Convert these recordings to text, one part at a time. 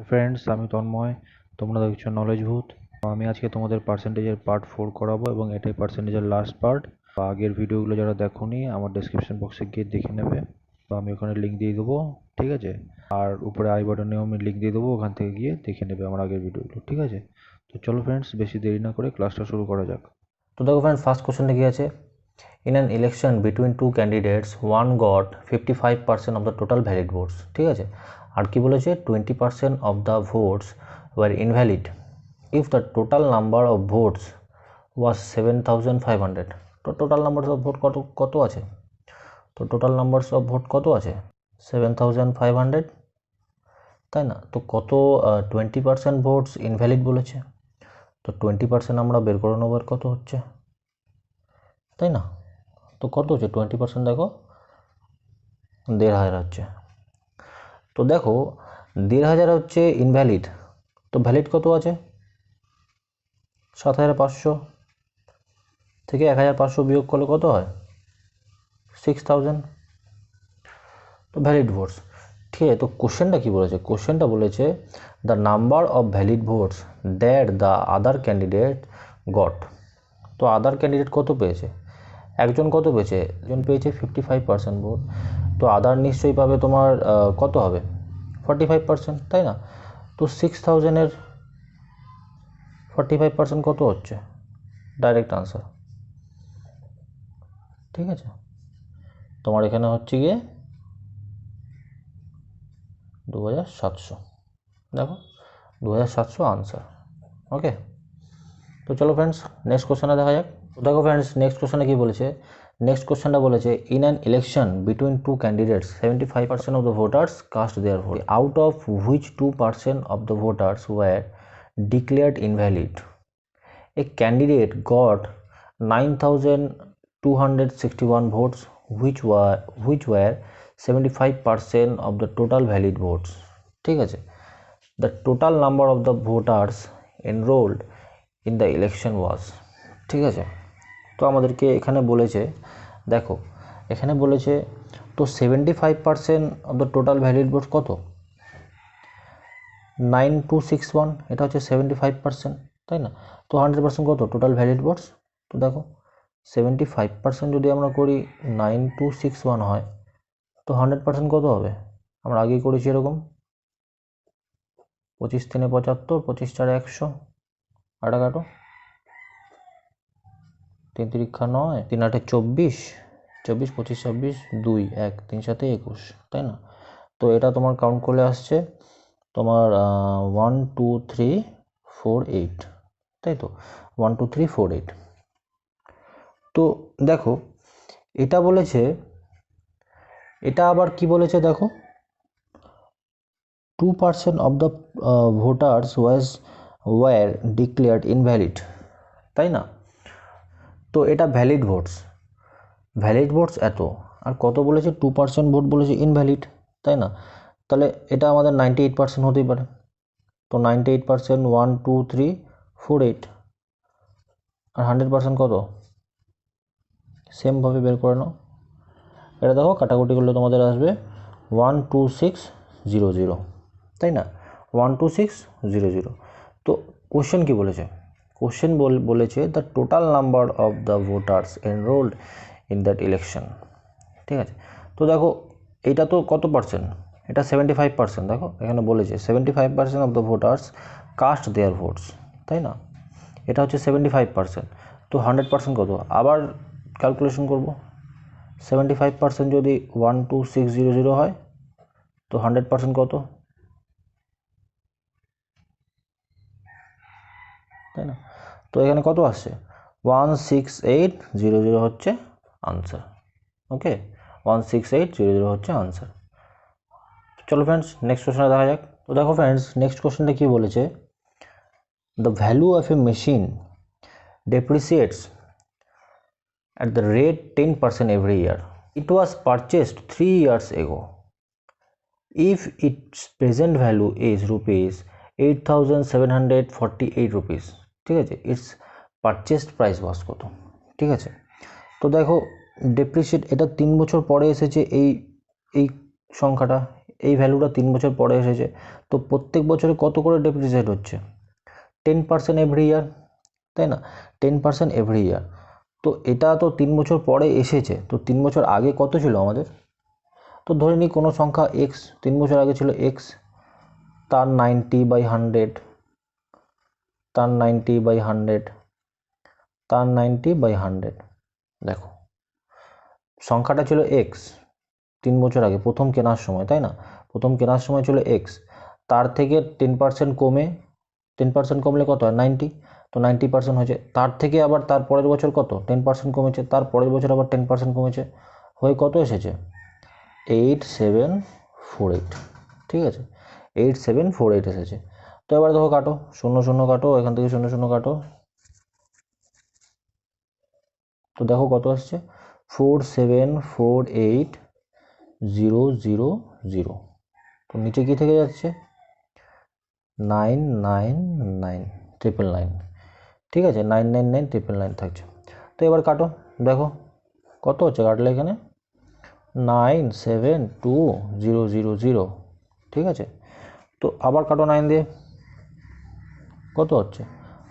Friends, আমি তন্ময়। তোমরা দেখছো নলেজ ভূত। আমি আজকে তোমাদের পার্সেন্টেজের পার্ট 4 করাবো এবং এটাই পার্সেন্টেজের লাস্ট পার্ট। আগের ভিডিওগুলো যারা দেখোনি আমার ডেসক্রিপশন বক্সে গিয়ে দেখে নেবে। তো আমি ওখানে লিঙ্ক দিয়ে দেবো, ঠিক আছে? আর উপরে আই বাটনেও আমি লিঙ্ক দিয়ে দেবো, ওখান থেকে গিয়ে দেখে নেবে আমার আগের ভিডিওগুলো, ঠিক আছে? তো চলো ফ্রেন্ডস, বেশি দেরি না করে ক্লাসটা শুরু করা যাক। তো দেখো ফ্রেন্ড, ফার্স্ট কোশ্চেনটা কি আছে? In an election between two candidates one got 55% of the total valid votes. ঠিক আছে, আর কি বলেছে? 20% of the votes were invalid if the total number of votes was 7500। তো টোটাল নাম্বারস অফ ভোট কত আছে? তো টোটাল নাম্বারস অফ ভোট কত আছে? 7500, তাই না? তো কত 20% ভোটস ইনভ্যালিড বলেছে, তো 20% আমরা বের করে নেবো কত হচ্ছে, তাই না? তো কত হচ্ছে 20%? দেখো 1500 হচ্ছে। তো দেখো 1500 হচ্ছে ইনভ্যালিড, তো ভ্যালিড কত আছে? 7500 থেকে 1500 বিয়োগ করলে কত হয়? 6000। তো ভ্যালিড ভোটস, ঠিক আছে। তো কোশ্চেনটা কি বলেছে? কোশ্চেনটা বলেছে the number of valid votes that the other candidate goat. তো আদার ক্যান্ডিডেট কত পেয়েছে? একজন কত পেয়েছে? একজন পেয়েছে 55% ভোট। তো আদার নিশ্চয়ই পাবে তোমার কত হবে? 45%, তাই না? তো 6000-এর 45% কত হচ্ছে? ডাইরেক্ট আনসার, ঠিক আছে। তোমার এখানে হচ্ছে গিয়ে 2700। দেখো 2700 আনসার। ওকে, তো চলো ফ্রেন্ডস নেক্সট কোশ্চেনে দেখা যাক। তো দেখো ফ্রেন্ডস, নেক্সট কোশ্চেনে কি বলেছে? নেক্সট কোশ্চেনটা বলেছে in an election between two candidates 75% of the voters cast their vote, out of which 2% of the voters were declared invalid. A candidate got 9,261 votes, which were 75% of the total valid votes. ঠিক আছে, the total number of the voters enrolled in the election was। ঠিক আছে, তো আমাদেরকে এখানে বলেছে, দেখো এখানে বলেছে তো 75% of the total valid votes কত? 9261, এটা হচ্ছে 75%, তাই না? তো 100% কত টোটাল ভ্যালিড ভোটস? তো দেখো 75% যদি আমরা করি 9261 হয়, তো 100% কত হবে? আমরা আগেই করেছি এরকম, 25 3 75, 25 4 100, আটা কাটো, 3 3 9, 3 8 24, 24 25 26 2 1, 3 7 21, তাই না? তো এটা তোমার কাউন্ট করলে আসছে তোমার 1 2 3 4 8, তাই তো 1 2 3 4 8। তো দেখো এটা বলেছে, এটা আবার কি বলেছে দেখো, 2% of the voters were declared invalid, তাই না? তো এটা ভ্যালিড ভোটস এত, আর কত বলেছে? 2% ভোট বলেছে ইনভ্যালিড, তাই না? তাহলে এটা আমাদের 98% হতেই পারে। তো 98% 1 2 3 4 8, আর 100% কত? সেমভাবে বের করে নাও। এটা দেখো কাটাকুটি করলে তোমাদের আসবে 12600, তাই না? 12600। তো কোশ্চেন কি বলেছে? কোশ্চেন বলেছে the total number of the voters enrolled in that election. ঠিক আছে, তো দেখো এটা তো কত পার্সেন্ট? এটা 75%। দেখো এখানে বলেছে 75% of the voters cast there votes, তাই না? এটা হচ্ছে 75%। তো 100% কত? আবার ক্যালকুলেশন করব। 75% যদি 12600 হয়, তো 100% কত, তাই না? তো এখানে কত আসছে? 16800 হচ্ছে আনসার। ওকে, 16800 হচ্ছে আনসার। চলো ফ্রেন্ডস নেক্সট কোশ্চেনে দেখা যাক। তো দেখো ফ্রেন্ডস, নেক্সট কোশ্চেনটা কি বলেছে? The value of A machine depreciates at the rate 10% every year. It was purchased 3 years ago. If its present value is rupees 8748 rupees, ঠিক আছে, ইটস পারচেসড প্রাইস ওয়াজ কত? ঠিক আছে, তো দেখো ডেপ্রিসিয়েট, এটা 3 বছর পরে এসেছে এই এই সংখ্যাটা, এই ভ্যালুটা 3 বছর পরে এসেছে, তো প্রত্যেক বছরে কত করে ডেপ্রিসিয়েট হচ্ছে? 10% এভরি ইয়ার, তাই না? 10% এভরি ইয়ার। তো এটা তো 3 বছর পরে এসেছে, তো 3 বছর আগে কত ছিল আমাদের? তো ধরে নিই কোনো সংখ্যা এক্স, 3 বছর আগে ছিল এক্স, তার 90/100, তার 90/100, তার 90/100। দেখো সংখ্যাটা ছিল এক্স 3 বছর আগে প্রথম কেনার সময়, তাই না? প্রথম কেনার সময় ছিল এক্স, তার থেকে 10% কমে, 10% কমলে কত হয়? 90, তো 90% হয়েছে। তার থেকে আবার তার পরের বছর কত? 10% কমেছে, তার পরের বছর আবার 10% কমেছে, হয়ে কত এসেছে? 8748, ঠিক আছে? 8748 এসেছে। তো এবার দেখো কাটো, 0 0 কাটো, এখান থেকে 0 0 কাটো, তো দেখো কত আসছে? 4748000। তো নিচে কি থেকে যাচ্ছে? 999999, ঠিক আছে? 999999 থাকছে। তো এবার কাটো, দেখো কত হচ্ছে কাটলে এখানে? 972000, ঠিক আছে? তো আবার কাটো 9 দিয়ে, কত হচ্ছে?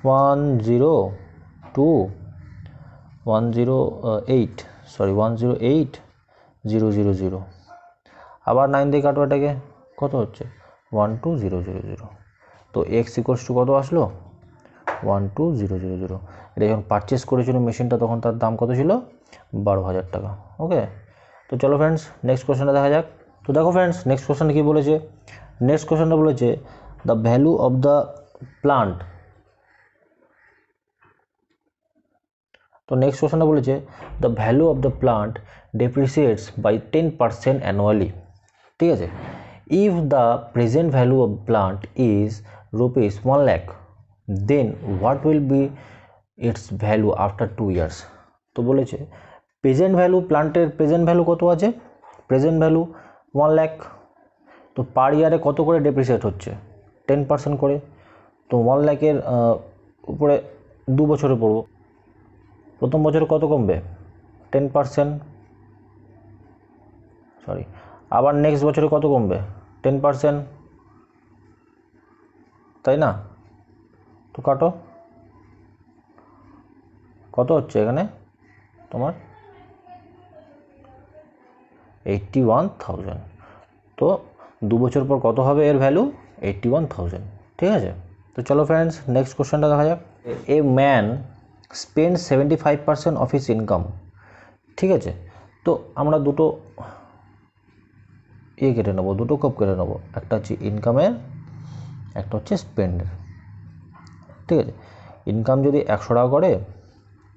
108, আবার 9 দিয়ে কাটো এটাকে, কত হচ্ছে? 12000। তো এক্স ইকোয়ালস টু কত আসলো? 12000। এটা যখন পারচেস করেছিল মেশিনটা তখন তার দাম কত ছিল? 12,000 টাকা। ওকে, তো চলো ফ্রেন্ডস নেক্সট কোশ্চেনটা দেখা যাক। তো দেখো ফ্রেন্ডস নেক্সট কোশ্চেন কি বলেছে? নেক্সট কোশ্চেনটা বলেছে the value of the plant. তো নেক্সট কোশ্চেনটা বলেছে the value of the plant depreciates by 10% annually, ঠিক আছে? If the present value of plant is rupees 1 lakh, then what will be its value after 2 years. তো বলেছে present value, প্লান্টের present value কত আছে? প্রেজেন্ট ভ্যালু 1 লাখ, তো পার ইয়ারে কত করে ডেপ্রিসিয়েট হচ্ছে? 10% করে। তো 1 লাখের উপরে 2 বছরে পড়বো, প্রথম বছরে কত কমবে? 10%, সরি, আবার নেক্সট বছরে কত কমবে? 10%, তাই না? তো কাটো, কত হচ্ছে এখানে তোমার? 81,000। তো 2 বছর পর কত হবে এর ভ্যালু? 81,000, ঠিক আছে? তো চলো ফ্রেন্ডস নেক্সট কোশ্চেনটা দেখা যাক। A man spend 75% of his income, ঠিক আছে? তো আমরা দুটো কেটে নেবো, দুটো কপ কেটে নেবো, একটা হচ্ছে ইনকামের, একটা হচ্ছে স্পেন্ডের, ঠিক আছে? ইনকাম যদি 100 টাকা করে,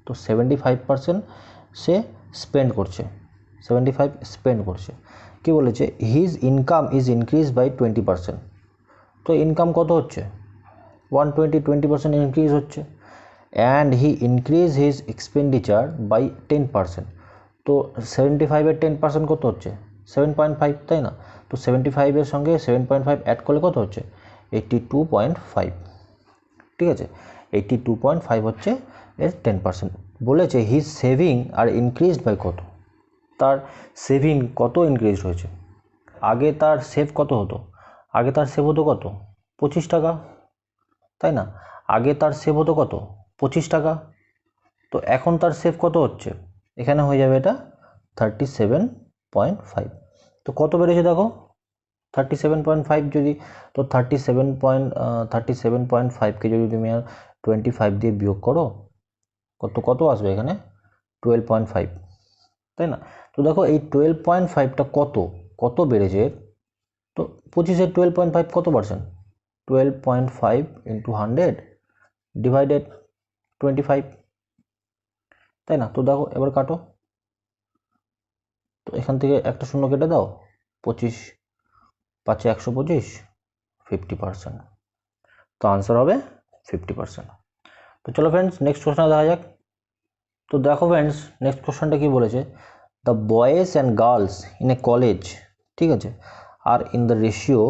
তো 75% সে স্পেন্ড করছে, 75 স্পেন্ড করছে। কি বলেছে? His income is increase by 20%। তো ইনকাম কত হচ্ছে? 120 ইনক্রিজ হচ্ছে। And he increase his expenditure by 10%। তো 75-এর 10% কত হচ্ছে? 7.5, তাই না? তো 75-এর সঙ্গে 7.5 অ্যাড করলে কত হচ্ছে? 82.5, ঠিক আছে? 82.5 হচ্ছে এর 10%। বলেছে হিজ সেভিং আর ইনক্রিজড বাই কত? তার সেভিং কত ইনক্রিজ হয়েছে? আগে তার সেভ কত হতো? আগে তার সেভ হতো কত? 25 টাকা, তাই না? আগে তার সেভ হতো কত? 25 টাকা। তো এখন তার সেভ কত হচ্ছে? এখানে হয়ে যাবে এটা 37.5। তো কত বেড়েছে দেখো, 37.5 যদি, তো 37.5কে যদি তুমি 25 দিয়ে বিয়োগ করো, কত আসবে এখানে? 12.5, তাই না? তো দেখো এই 12.5টা কত বেড়েছে? তো 25-এর 12.5 কত পার্সেন্ট? 12.5 ইন্টু 100 ডিভাইডেড 25, তাই না? তো দেখো এবার কাটো, তো এখান থেকে একটা শূন্য কেটে দাও, 25 5 125, 50%। তো আনসার হবে 50%। তো চলো ফ্রেন্ডস নেক্সট কোশ্চেন দেখা যাক। তো দেখো ফ্রেন্ডস নেক্সট কোশ্চেনটা কি বলেছে? The boys and girls in a college, ঠিক আছে, আর ইন দ্য রেশিও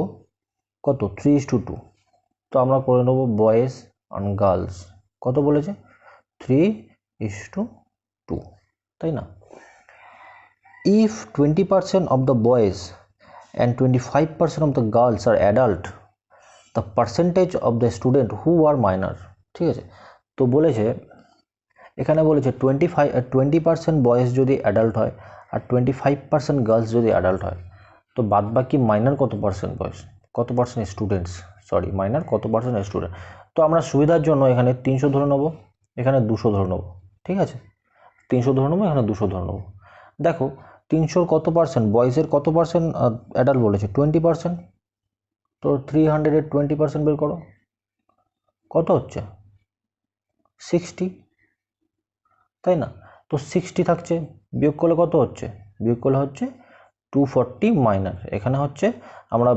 কত? 3:2। তো আমরা করে নেবো বয়েজ অ্যান্ড গার্লস, কত বলেছে? 3:2, তাই না? If 20% of the boys and 25% of the girls are adult, the percentage of the student who are minor, ঠিক আছে। তো বলেছে এখানে বলেছে 20% বয়েজ যদি অ্যাডাল্ট হয় আর 25% গার্লস যদি অ্যাডাল্ট হয়, তো বাদ বাকি মাইনার কত পার্সেন্ট বয়েজ, কত পার্সেন্ট স্টুডেন্টস, মাইনার কত পার্সেন্ট স্টুডেন্ট। তো আমরা সুবিধার জন্য এখানে 300 ধরে নেবো, এখানে 200 ধরে নেবো, ঠিক আছে। 300 ধরে নেবো, এখানে 200 ধরে নেবো। দেখো 300 কত পার্সেন্ট, বয়েজের কত পার্সেন্ট অ্যাডাল্ট বলেছে 20%, তো 300-এর 20% বের করো, কত হচ্ছে 60, তাই না। তো 60 থাকছে, বিয়োগ করলে কত হচ্ছে, বিয়োগ করলে হচ্ছে 240 মাইনার, এখানে হচ্ছে আমরা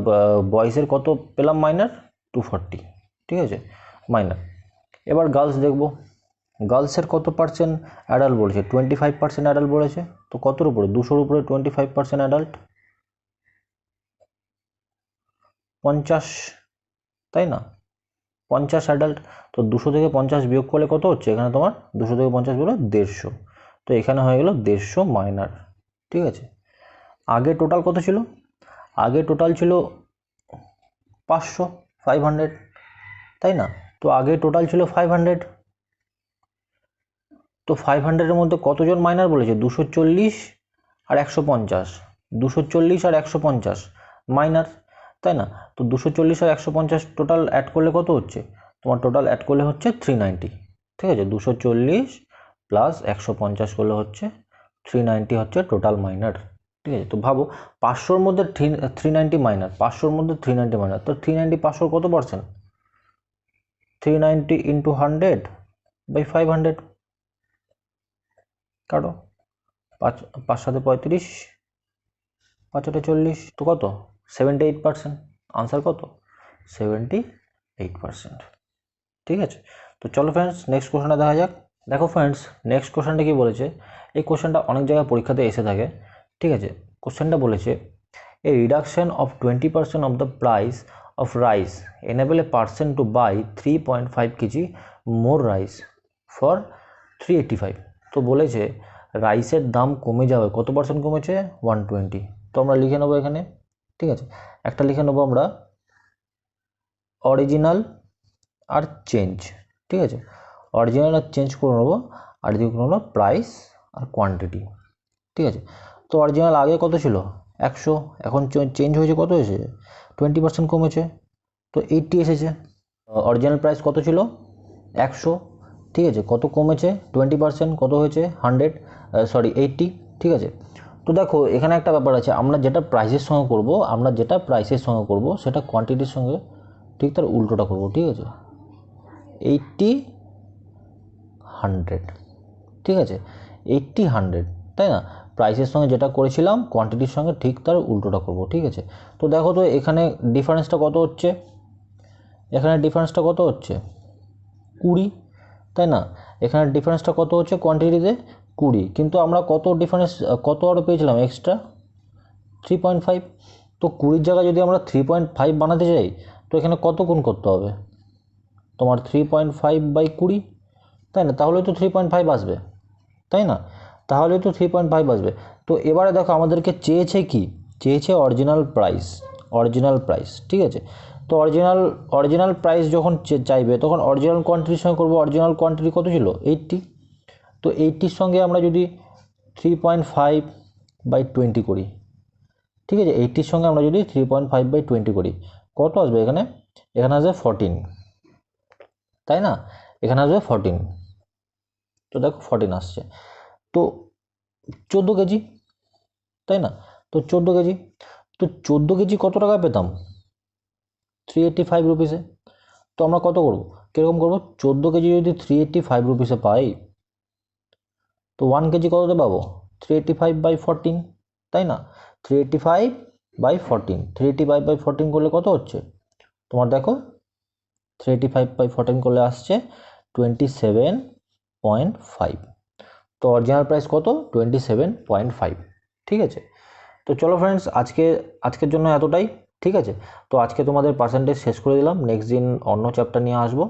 বয়েজের কত পেলাম মাইনার 240, ঠিক আছে মাইনার। এবার গার্লস দেখবো, গার্লসের কত পার্সেন্ট অ্যাডাল্ট বলেছে 25% অ্যাডাল্ট বলেছে, তো কতর উপরে 200-র উপরে 25% অ্যাডাল্ট 50, তাই না 50 অ্যাডাল্ট। তো 200 থেকে 50 বিয়োগ করলে কত হচ্ছে, এখানে তোমার 200 থেকে 50 বিয়োগ 150, তো এখানে হয়ে গেল 150 মাইনার, ঠিক আছে। আগে টোটাল কত ছিল, আগে টোটাল ছিল 500, তাই না। তো আগে টোটাল ছিল 500, তো 500-এর মধ্যে কতজন মাইনার বলেছে 240 আর 150, 240 আর 150 মাইনার, তাই না। তো 240 আর 150 টোটাল অ্যাড করলে কত হচ্ছে, তোমার টোটাল অ্যাড করলে হচ্ছে 390, ঠিক আছে। 240 প্লাস 150 করলে হচ্ছে 390 হচ্ছে টোটাল মাইনার, ঠিক আছে। তো ভাবো 500-র মধ্যে 390 মাইনার, 500-র মধ্যে 390 মাইনার, তো 390 500 কত পার্সেন্ট, 390 ইন্টু 100/500 কাটো, 5 7 35, 5 8 40, তো কত 78%, আনসার কত 78%, ঠিক আছে। তো চলো ফ্রেন্ডস নেক্সট কোশ্চেনটা দেখা যাক। দেখো ফ্রেন্ডস নেক্সট কোশ্চেনটা কি বলেছে, এই কোশ্চেনটা অনেক জায়গায় পরীক্ষাতে এসে থাকে, ঠিক আছে। কোশ্চেনটা বলেছে a reduction of 20% of the price of rice enable a person to buy 3.5 kg more rice for 385। তো বলেছে রাইসের দাম কমে যাবে, কত পার্সেন্ট কমেছে 120। তো আমরা লিখে নেবো এখানে, ঠিক আছে। একটা লিখে নেবো আমরা অরিজিনাল আর চেঞ্জ, ঠিক আছে। অরিজিনাল আর চেঞ্জ করে নেবো, আর এদিকে করে নেবো প্রাইস আর কোয়ান্টিটি, ঠিক আছে। তো অরিজিনাল আগে কত ছিল 100, এখন চেঞ্জ হয়েছে কত হয়েছে 20% কমেছে, তো 80 এসেছে। অরিজিনাল প্রাইস কত ছিল 100, ঠিক আছে, কত কমেছে 20%, কত হয়েছে 80, ঠিক আছে। তো দেখো এখানে একটা ব্যাপার আছে, আমরা যেটা প্রাইসের সঙ্গে করব সেটা কোয়ান্টিটির সঙ্গে ঠিক তার উল্টোটা করব, ঠিক আছে। 80 100, ঠিক আছে 80 100, তাই না। প্রাইসের সঙ্গে যেটা করেছিলাম কোয়ান্টিটির সঙ্গে ঠিক তার উল্টোটা করব, ঠিক আছে। তো দেখো তো এখানে ডিফারেন্সটা কত হচ্ছে, এখানে ডিফারেন্সটা কত হচ্ছে 20, তাই না। এখানে ডিফারেন্সটা কত হচ্ছে কোয়ান্টিটিতে 20, কিন্তু আমরা কত ডিফারেন্স কত আরও পেয়েছিলাম এক্সট্রা 3.5। তো 20-র জায়গায় যদি আমরা 3.5 বানাতে চাই, তো এখানে কত গুণ করতে হবে তোমার 3.5/20, তাই না, তাহলে তো 3.5 আসবে, তাই না, তাহলে তো 3.5 আসবে। তো এবারে দেখো আমাদেরকে চেয়েছে কি, চেয়েছে অরিজিনাল প্রাইস, ঠিক আছে। তো অরিজিনাল প্রাইস যখন চাইবে তখন অরিজিনাল কোয়ান্টিটির সঙ্গে করবো, অরিজিনাল কোয়ান্টিটি কত ছিল 80, তো 80-র সঙ্গে আমরা যদি 3.5/20 করি, ঠিক আছে, 80-র সঙ্গে আমরা যদি 3.5/20 করি কত আসবে, এখানে আসবে 14, তাই না, এখানে আসবে 14, তো দেখো 14 আসছে, তো 14 কেজি, তাই না। তো 14 কেজি কত টাকা পেতাম 385 রুপিসে। তো আমরা কত করব, কীরকম করবো, 14 কেজি যদি 385 রুপিসে পাই, তো 1 কেজি কততে পাবো 385/14, তাই না। 385/14 করলে কত হচ্ছে তোমার দেখো 385/14 করলে আসছে 27.5। তো অরিজিনাল প্রাইস কত 27.5, ঠিক আছে। তো চলো ফ্রেন্ডস আজকের জন্য এতটাই, ঠিক আছে। তো আজকে তোমাদের পার্সেন্টেজ শেষ করে দিলাম, নেক্সট দিন অন্য চ্যাপ্টার নিয়ে আসবো।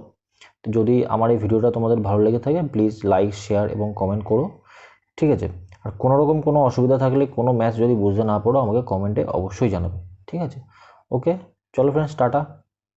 যদি আমার এই ভিডিওটা তোমাদের ভালো লেগে থাকে প্লিজ লাইক শেয়ার এবং কমেন্ট করো, ঠিক আছে। আর কোনো রকম কোনো অসুবিধা থাকলে, কোনো ম্যাথ যদি বুঝতে না পারো আমাকে কমেন্টে অবশ্যই জানাবে। ঠিক আছে। ওকে, চলো ফ্রেন্ডস, টাটা।